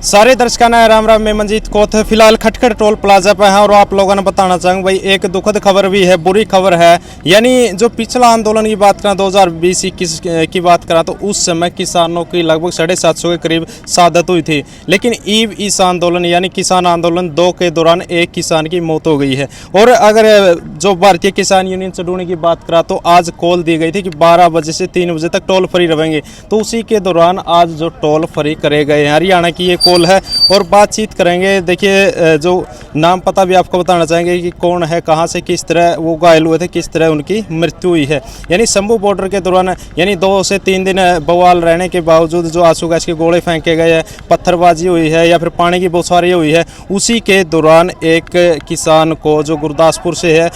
सारे दर्शकों ने राम राम। मैं मंजीत कोथ फिलहाल खटखट टोल प्लाजा पे हैं और आप लोगों ने बताना चाहूँगा भाई एक दुखद खबर भी है, बुरी खबर है। यानी जो पिछला आंदोलन की बात करें 2020-21 की बात करें तो उस समय किसानों की लगभग 750 के करीब शहादत हुई थी। लेकिन इस आंदोलन यानी किसान आंदोलन 2 के दौरान एक किसान की मौत हो गई है। और अगर जो भारतीय किसान यूनियन चंडूनी की बात करा तो आज कॉल दी गई थी कि 12 बजे से 3 बजे तक टोल फ्री रहेंगे, तो उसी के दौरान आज जो टोल फ्री करे गए हैं हरियाणा की ये कॉल है। और बातचीत करेंगे। देखिए जो नाम पता भी आपको बताना चाहेंगे कि कौन है, कहां से किस तरह वो घायल हुए थे, किस तरह उनकी मृत्यु हुई है। यानी शंभू बॉर्डर के दौरान यानी 2 से 3 दिन बवाल रहने के बावजूद जो आंसू गैस के गोले फेंके गए हैं, पत्थरबाजी हुई है या फिर पानी की बौछारें हुई है, उसी के दौरान एक किसान को जो गुरदासपुर से है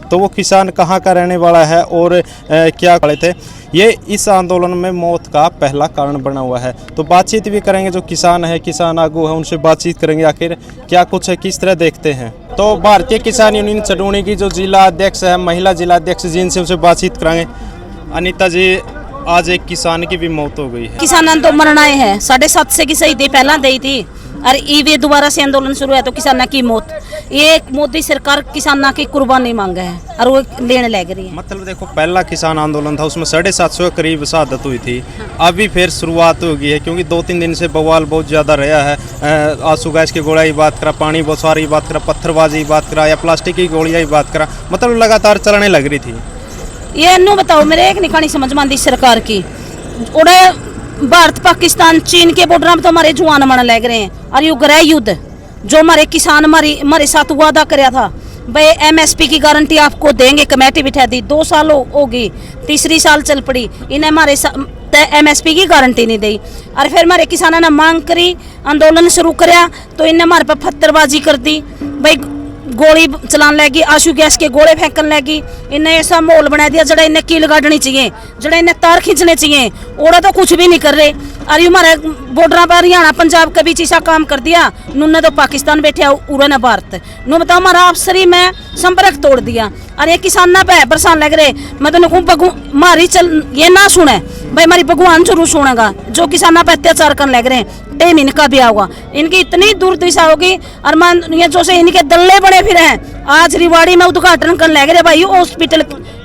तो वो किसान कहाँ का रहने वाला है और क्या खड़े थे, ये इस आंदोलन में मौत का पहला कारण बना हुआ है। तो बातचीत भी करेंगे, जो किसान है, किसान आगू है, उनसे बातचीत करेंगे आखिर क्या कुछ है, किस तरह देखते हैं। तो भारतीय किसान यूनियन चंडूनी की जो जिला अध्यक्ष है, महिला जिला अध्यक्ष जिनसे उनसे बातचीत कराएंगे। अनीता जी, आज एक किसान की भी मौत हो गई है। किसान तो मरना है, 750 की शहीदी पहला दी थी और ईवे दोबारा से आंदोलन शुरू है तो किसाना की मौत। ये मोदी सरकार किसाना की कुर्बानी मांगे है और वो लेने लग रही है। मतलब देखो, पहला किसान आंदोलन था उसमें 750 के करीब शहादत हुई थी। अभी फिर शुरुआत हो गई है क्योंकि 2-3 दिन से बवाल बहुत ज़्यादा रहा है। आंसू गैस की गोलियां की बात करा, पानी बौछार की बात करा, पत्थरबाजी की बात करा या प्लास्टिक की गोलियां की बात करा, मतलब लगातार चलने लग रही थी। ये नो बताओ, मेरे एक निकानी समझ में आती सरकार की। उड़े भारत पाकिस्तान चीन के बॉर्डर में तो हमारे जवान मरने लग रहे हैं और ये गृह युद्ध जो हमारे किसान हमारे साथ वादा कराया था भाई एमएसपी की गारंटी आपको देंगे, कमेटी बिठा दी, 2 साल हो गई, तीसरी साल चल पड़ी, इन्हें हमारे एमएसपी की गारंटी नहीं दी। और फिर हमारे किसानों ने मांग करी, आंदोलन शुरू कराया तो इन्हें हमारे पर पत्थरबाजी कर दी, भाई गोली चलाने लगी, आंसू गैस के गोले फेंकने लगी। इन्हें ऐसा माहौल बना दिया जड़ा इन्हें कील गाड़नी चाहिए, जड़ा इन्हें तार खींचने चाहिए, ओड़ा तो कुछ भी नहीं कर रहे। अरे हमारे बॉर्डर पर हरियाणा पंजाब का बीच ऐसा काम कर दिया, उन्होंने तो पाकिस्तान बैठे उड़ा ने भारत नो बताओ हमारा आपसरी में संपर्क तोड़ दिया। अरे किसान ना पे परेशान लग रहे, मैं तो कहूँ मारी चल ये ना सुने भाई, हमारी भगवान जरूर सुनेगा। जो किसान पे अत्याचार करने लग रहे हैं, टाइम इनका भी होगा, इनकी इतनी दुर्दशा होगी। और मान ये जो से इनके दल्ले बने फिर हैं, आज रिवाड़ी में उद्घाटन करने लग रहे भाई हॉस्पिटल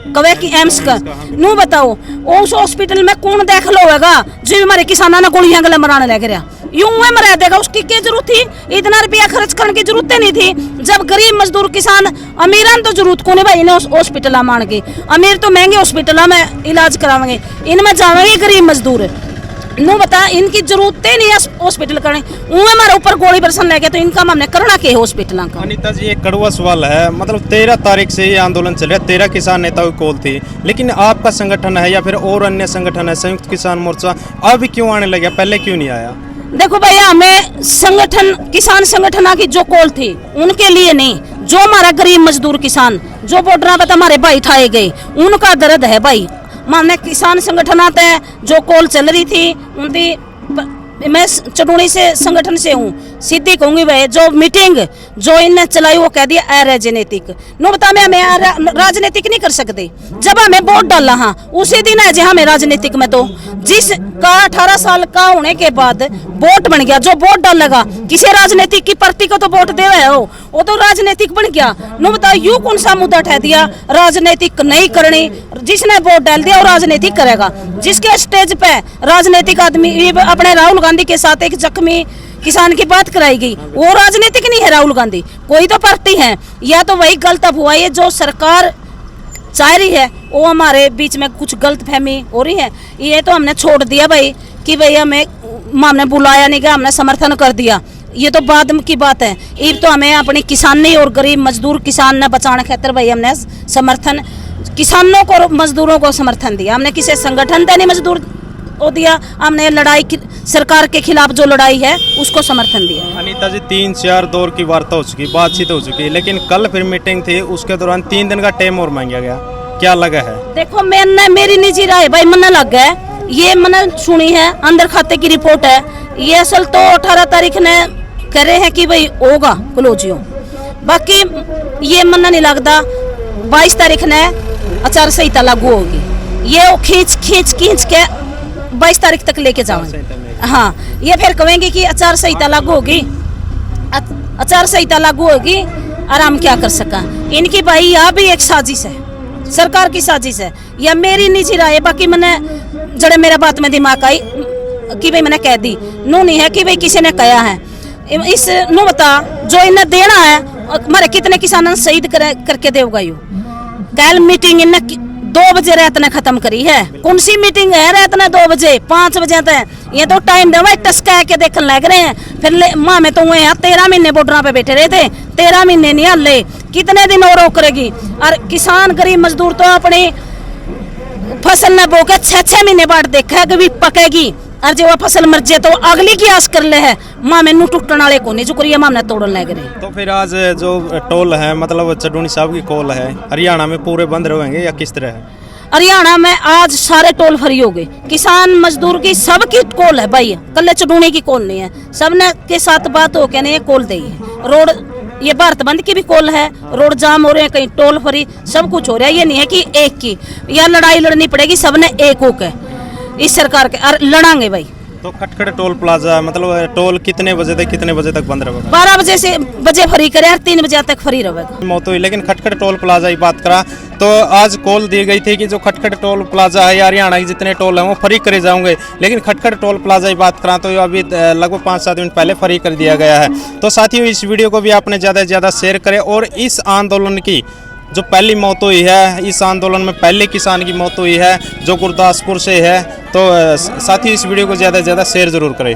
कवे की एम्स का। नू बताओ उस हॉस्पिटल में कौन दाखिल होगा जो हमारे किसानों ने गोलियां गले मराने लग रहा, यूं में मरा देगा, उसकी क्या जरूरत थी? इतना रुपया खर्च करने की जरूरत नहीं थी। जब गरीब मजदूर किसान, अमीरान तो जरूरत को नहीं भाई इन्हें हॉस्पिटल मान के, अमीर तो महंगे हॉस्पिटल में इलाज करावेंगे, इनमें जावेंगे गरीब मजदूर। नो बता इनकी जरूरत ही नहीं है हॉस्पिटल करने, उन्हें हमारे ऊपर गोली बरसन लगे तो इनका हमने करना के हॉस्पिटल का। अनीता जी, एक कड़वा सवाल है, मतलब 13 तारीख से ये आंदोलन चल रहा है, 13 किसान नेताओं की कॉल थी, लेकिन आपका संगठन है या फिर और अन्य संगठन है संयुक्त किसान मोर्चा, अब क्यों आने लगे, पहले क्यों नहीं आया? देखो भैया, हमें संगठन किसान संगठन की जो कॉल थी उनके लिए नहीं, जो हमारा गरीब मजदूर किसान जो बॉर्डर पर हमारे भाई ठाए गए उनका दर्द है भाई। माने किसान संगठन आते हैं जो कॉल चल रही थी उनकी, मैं चंडूनी से संगठन से हूँ, सीधी कहूंगी भाई जो मीटिंग जो इनने चलाई वो कह दिया अराजनीतिक। नो बता मैं राजनीतिक नहीं कर सकते, जब हमें वोट डाला हाँ उसी दिन है जी हमें राजनीतिक में तो जिसका 18 साल का होने के बाद वोट बन गया, जो वोट डालेगा किसी राजनीतिक की पार्टी को तो वोट दे रहे हो, वो तो राजनीतिक बन गया। नो बताओ यू कौन सा मुद्दा ठह दिया राजनीतिक नहीं करनी, जिसने वोट डाल दिया वो राजनीतिक करेगा। जिसके स्टेज पे राजनीतिक आदमी अपने राहुल गांधी के साथ एक जख्मी किसान की बात कराई गई, वो राजनीतिक नहीं है राहुल गांधी, कोई तो पार्टी है। या तो वही गलत अफवाह है जो सरकार चाह रही है, वो हमारे बीच में कुछ गलत फहमी हो रही है, ये तो हमने छोड़ दिया भाई कि भाई हमने बुलाया नहीं गया, हमने समर्थन कर दिया, ये तो बाद की बात है। ये तो हमें अपने किसानी और गरीब मजदूर किसान ने बचाने खातिर भाई हमने समर्थन किसानों को मजदूरों को समर्थन दिया, हमने किसी संगठन का नहीं मजदूर को दिया, हमने लड़ाई सरकार के खिलाफ जो लड़ाई है उसको समर्थन दिया। अनीता जी, 3-4 दौर की वार्ता हो चुकी, बातचीत हो चुकी, लेकिन कल फिर मीटिंग थी, उसके दौरान 3 दिन का टाइम और मांगा गया, क्या लगा है? देखो मैंने मेरी निजी राय भाई मन लग गया, ये मैंने सुनी है, अंदर खाते की रिपोर्ट है, ये असल तो 18 तारीख ने कह रहे हैं कि भाई होगा क्लोजियो, बाकी ये मन नहीं लगता 22 तारीख ने आचार संहिता लागू होगी, ये खींच के 22 तारीख तक लेके जाओगे। हाँ, ये फिर कहेंगे कि आचार संहिता लागू होगी, आचार संहिता लागू होगी और हम क्या कर सका। इनकी भाई यह भी एक साजिश है, सरकार की साजिश है। या मेरी निजी राय है, बाकी मैंने जड़े मेरे बात में दिमाग आई कि भाई मैंने कह दी, नू नहीं है कि भाई किसी ने कहा है। इस नू बता जो इन्हें देना है, हमारे कितने किसानों ने शहीद करके देगा। यू कल मीटिंग इन्हें 2 बजे रात ने खत्म करी है। कौन सी मीटिंग है रात ने 2 बजे 5 बजे तक? ये तो टाइम देवा टसका के देखने लग रहे हैं। फिर माँ में तो हुए हैं 13 महीने बॉर्डर पे बैठे रहे थे, 13 महीने नहीं हल्ले, कितने दिन और रोक करेगी। और किसान गरीब मजदूर तो अपनी फसल न बो के 6-6 महीने बाद देखा कि भी पकेगी, और जो फसल मर जाए तो अगली की आस कर ले है। माँ मैनू टूटने वाले को नहीं चुकरी मामने तोड़न लग रहे। तो फिर आज जो टोल है, मतलब चडूनी साहब की कॉल है, हरियाणा में पूरे बंद रहेंगे या किस तरह है? हरियाणा में आज सारे टोल फ्री हो गए। किसान मजदूर की सबकी कॉल है भाई, कल चडूनी की कॉल नहीं है। सबने के साथ बात हो के नहीं कॉल दी है। रोड ये भारत बंद की भी कॉल है, रोड जाम हो रहे हैं, कहीं टोल फ्री, सब कुछ हो रहा है। ये नहीं है कि एक की, यह लड़ाई लड़नी पड़ेगी, सबने एक होकर इस सरकार के और लड़ांगे भाई। तो खटखट टोल प्लाजा मतलब टोल कितने बजे तक कितने बजे तक बंद रहेगा? 12 बजे फ्री करे और 3 बजे तक फ्री रहेगा। मौत हुई, लेकिन खटखट टोल प्लाजा की बात करा तो आज कॉल दी गई थी कि जो खटखट टोल प्लाजा है या हरियाणा के जितने टोल हैं वो फ्री करे जाएंगे। लेकिन खटखट टोल प्लाजा की बात करा तो अभी लगभग 5-7 मिनट पहले फ्री कर दिया गया है। तो साथियों, इस वीडियो को भी आपने ज़्यादा से ज़्यादा शेयर करें। और इस आंदोलन की जो पहली मौत हुई है, इस आंदोलन में पहले किसान की मौत हुई है जो गुरदासपुर से है, तो साथियों इस वीडियो को ज़्यादा से ज़्यादा शेयर ज़रूर करें।